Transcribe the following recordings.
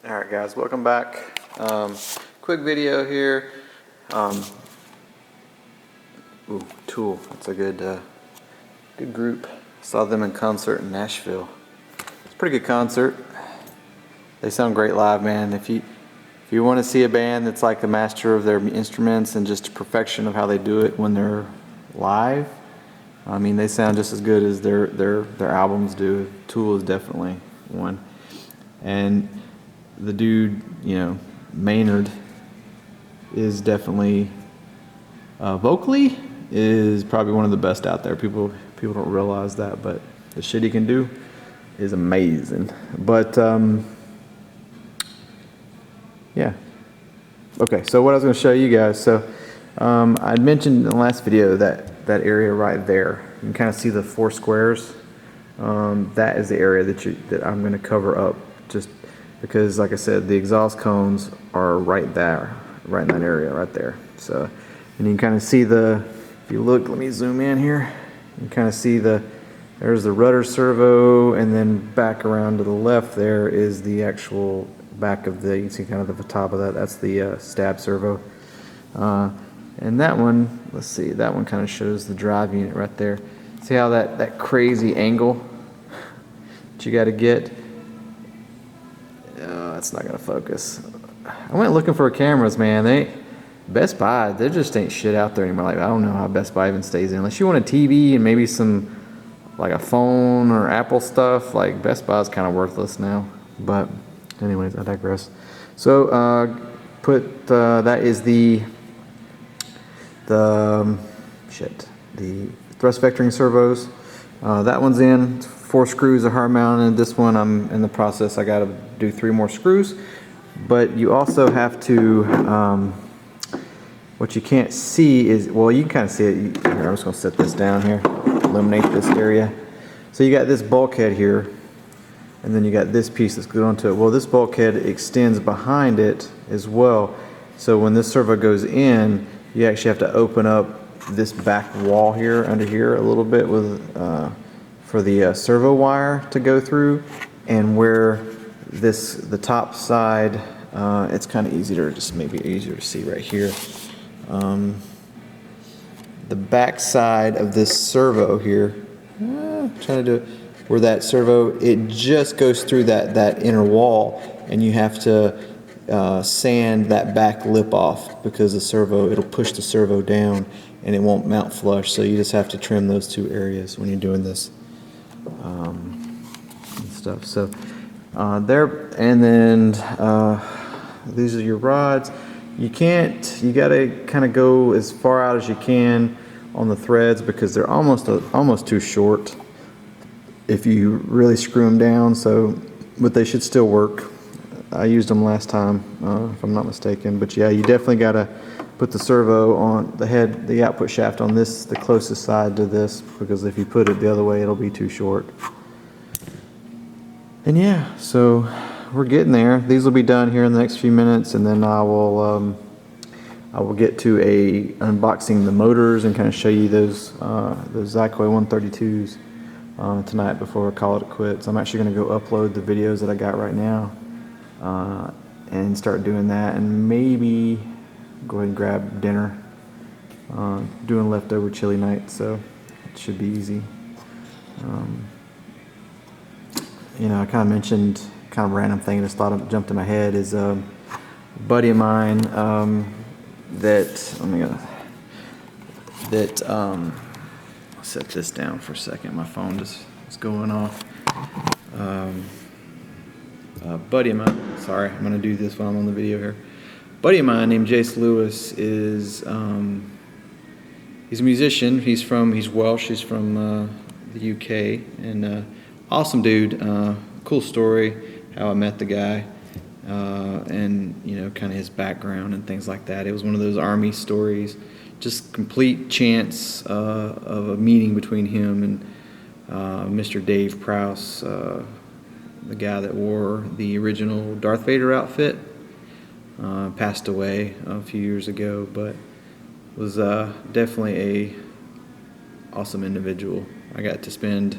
Alright guys, welcome back. Quick video here. Tool, that's a good group. Saw them in concert in Nashville. It's a pretty good concert. They sound great live, man. If you want to see a band that's like the master of their instruments and just perfection of how they do it when they're live, I mean, they sound just as good as their albums do. Tool is definitely one. And the dude, Maynard, is definitely vocally is probably one of the best out there. People don't realize that, but the shit he can do is amazing. But yeah. Okay, so what I was going to show you guys. So I mentioned in the last video that area right there. You can kind of see the 4 squares. That is the area that I'm going to cover up, just because, like I said, the exhaust cones are right there, right in that area right there. So, and you can kind of see if you look, let me zoom in here. You can kind of see there's the rudder servo, and then back around to the left there is the actual back of you can see kind of the top of that. That's the stab servo. And that one, let's see, that one kind of shows the drive unit right there. See how that crazy angle that you got to get? It's not gonna focus. I went looking for cameras, man. Best Buy, there just ain't shit out there anymore. Like, I don't know how Best Buy even stays in. Unless you want a TV and maybe some, like a phone or Apple stuff, like Best Buy's kind of worthless now. But anyways, I digress. So that is the thrust vectoring servos. That one's in. 4 screws are hard mounted. This one I'm in the process. I got to do 3 more screws. But you also have to, what you can't see is, well, you can kind of see it. Here, I'm just going to set this down here, eliminate this area. So you got this bulkhead here, and then you got this piece that's glued onto it. Well, this bulkhead extends behind it as well. So when this servo goes in, you actually have to open up this back wall here, under here a little bit with for the servo wire to go through, and where the top side, it's kind of easier to see right here. The back side of this servo here, trying to do it, where that servo, it just goes through that inner wall, and you have to sand that back lip off, because the servo, it'll push the servo down and it won't mount flush. So you just have to trim those 2 areas when you're doing this and stuff. So there, and then these are your rods. You gotta kind of go as far out as you can on the threads, because they're almost too short if you really screw them down. So, but they should still work. I used them last time, if I'm not mistaken. But yeah, you definitely gotta put the servo on the output shaft on the closest side to this, because if you put it the other way, it'll be too short. And yeah, so we're getting there. These will be done here in the next few minutes, and then I will get to unboxing the motors and kind of show you those Zyko 132s tonight before I call it quits. I'm actually going to go upload the videos that I got right now and start doing that, and maybe go ahead and grab dinner. Doing leftover chili night, so it should be easy. I kind of mentioned, kind of random thing that just jumped in my head, is a buddy of mine I'll set this down for a second. My phone just is going off. A buddy of mine, sorry, I'm going to do this while I'm on the video here. Buddy of mine named Jace Lewis is he's a musician. He's Welsh. He's from the UK, and awesome dude. Cool story how I met the guy, and kind of his background and things like that. It was one of those army stories, just complete chance of a meeting between him and Mr. Dave Prowse, the guy that wore the original Darth Vader outfit. Passed away a few years ago, but was definitely a awesome individual. I got to spend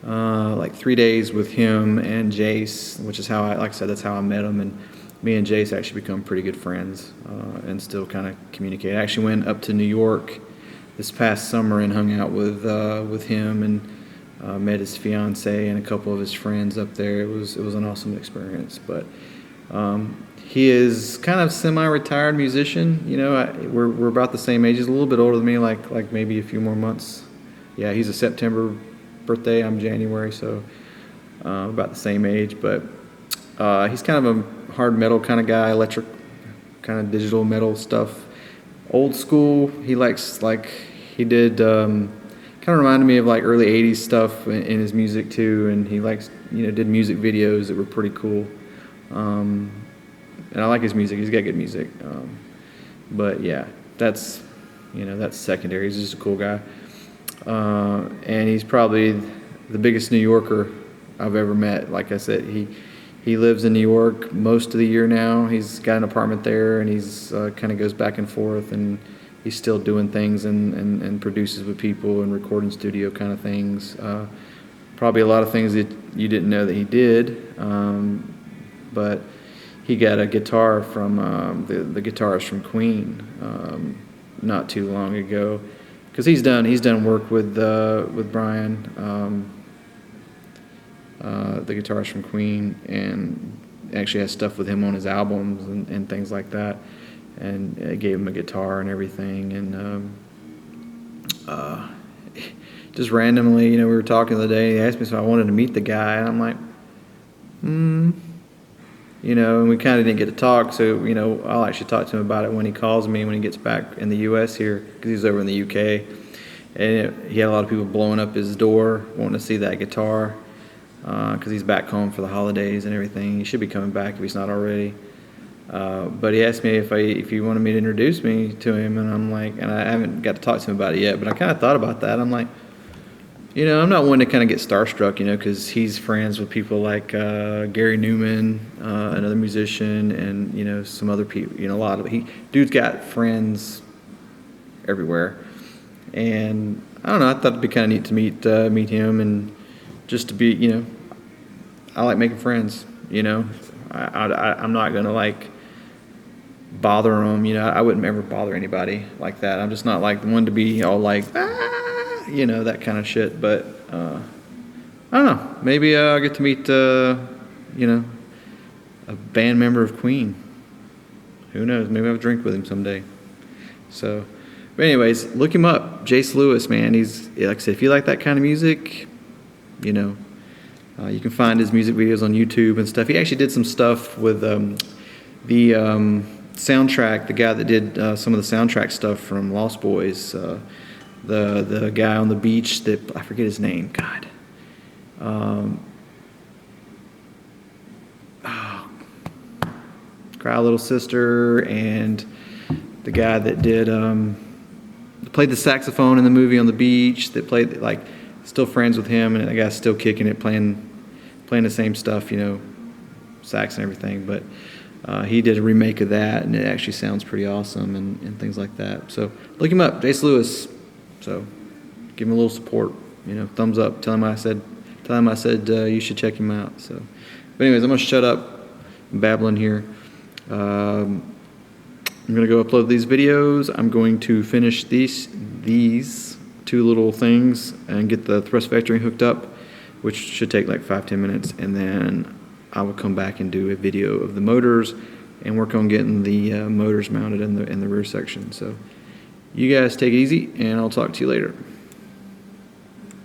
like 3 days with him and Jace, which is how like I said, that's how I met him. And me and Jace actually become pretty good friends and still kind of communicate. I actually went up to New York this past summer and hung out with him and met his fiance and a couple of his friends up there. It was an awesome experience. But he is kind of semi-retired musician. You know, we're about the same age. He's a little bit older than me, like maybe a few more months. Yeah, he's a September birthday. I'm January, so about the same age. But he's kind of a hard metal kind of guy, electric kind of digital metal stuff. Old school. He likes, like, he did kind of reminded me of like early 80s stuff in his music too, and he likes, you know, did music videos that were pretty cool. And I like his music. He's got good music. But yeah, that's, you know, that's secondary. He's just a cool guy. And he's probably the biggest New Yorker I've ever met. Like I said, he lives in New York most of the year now. He's got an apartment there, and he's kind of goes back and forth, and he's still doing things and produces with people and recording studio kind of things. Probably a lot of things that you didn't know that he did. But he got a guitar from the guitarist from Queen not too long ago, because he's done work with Brian, the guitarist from Queen, and actually has stuff with him on his albums and things like that. And it gave him a guitar and everything. And just randomly, you know, we were talking the other day. He asked me if I wanted to meet the guy, and I'm like, you know, and we kind of didn't get to talk. So, you know, I'll actually talk to him about it when he calls me when he gets back in the U.S. here, because he's over in the U.K. And he had a lot of people blowing up his door wanting to see that guitar, because he's back home for the holidays and everything. He should be coming back if he's not already. But he asked me if he wanted me to introduce me to him, and I'm like, and I haven't got to talk to him about it yet, but I kind of thought about that. I'm like, you know, I'm not one to kind of get starstruck, you know, because he's friends with people like Gary Newman, another musician, and, you know, some other people, you know, dude's got friends everywhere. And I don't know, I thought it'd be kind of neat to meet him, and just to be, you know, I like making friends, you know. I'm not going to, like, bother them, you know. I wouldn't ever bother anybody like that. I'm just not, like, the one to be all like, you know, that kind of shit. But I don't know. Maybe I'll get to meet, you know, a band member of Queen. Who knows? Maybe I'll have a drink with him someday. So, but anyways, look him up. Jace Lewis, man. He's, like I said, if you like that kind of music, you know, you can find his music videos on YouTube and stuff. He actually did some stuff with the soundtrack, the guy that did some of the soundtrack stuff from Lost Boys. The guy on the beach that, I forget his name, God. Cry Little Sister, and the guy that did played the saxophone in the movie On the Beach, that played, like, still friends with him, and the guy's still kicking it, playing the same stuff, you know, sax and everything. But he did a remake of that, and it actually sounds pretty awesome, and things like that. So look him up, Jace Lewis. So give him a little support, you know, thumbs up. Tell him I said you should check him out. So, but anyways, I'm gonna shut up. I'm babbling here. I'm gonna go upload these videos. I'm going to finish these two little things and get the thrust vectoring hooked up, which should take like 5-10 minutes, and then I will come back and do a video of the motors and work on getting the motors mounted in the rear section. So you guys take it easy, and I'll talk to you later.